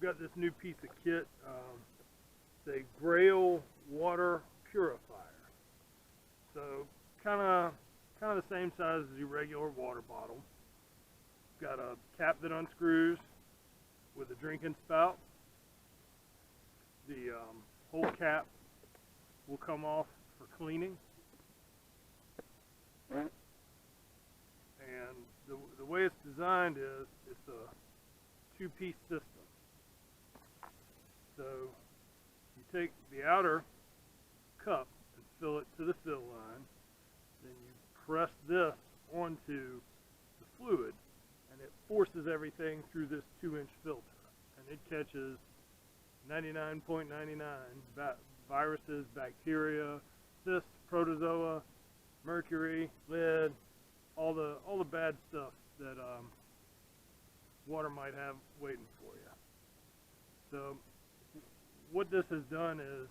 got this new piece of kit. It's a Grayl water purifier. So kind of the same size as your regular water bottle. Got a cap that unscrews with a drinking spout. The whole cap will come off for cleaning. And the way it's designed is it's a two-piece system. So you take the outer cup and fill it to the fill line, then you press this onto the fluid and it forces everything through this 2-inch filter, and it catches 99.99 viruses, bacteria, cysts, protozoa, mercury, lead, all the bad stuff that water might have waiting for you. So what this has done is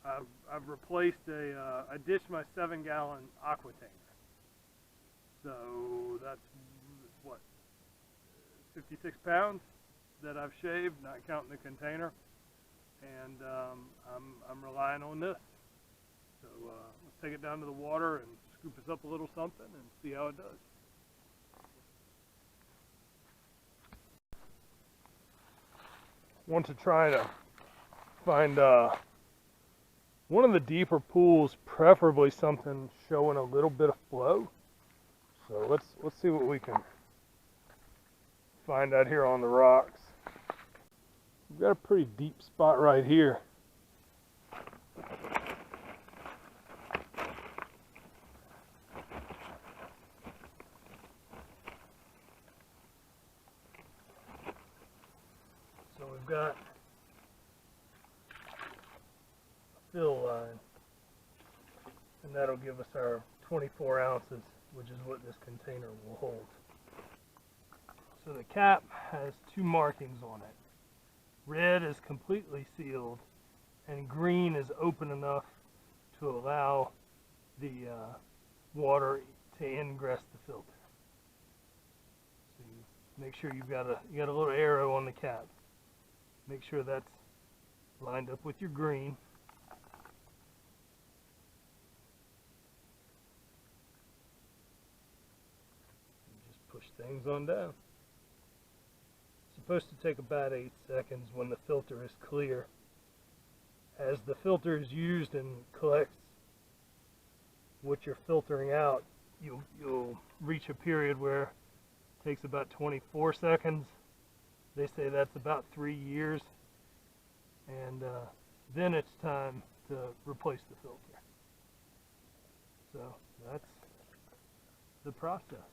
I've replaced I ditched my 7-gallon aqua tank. So that's what, 56 pounds that I've shaved, not counting the container, and I'm relying on this. So let's take it down to the water and scoop us up a little something and see how it does. Want to try to find one of the deeper pools, preferably something showing a little bit of flow. So let's see what we can find out here on the rocks. We've got a pretty deep spot right here. So we've got a fill line, and that'll give us our 24 ounces, which is what this container will hold. So the cap has 2 markings on it. Red is completely sealed, and green is open enough to allow the water to ingress the filter. So you make sure you got a little arrow on the cap. Make sure that's lined up with your green. And just push things on down. Supposed to take about 8 seconds when the filter is clear. As the filter is used and collects what you're filtering out, you'll reach a period where it takes about 24 seconds. They say that's about 3 years, and then it's time to replace the filter. So that's the process.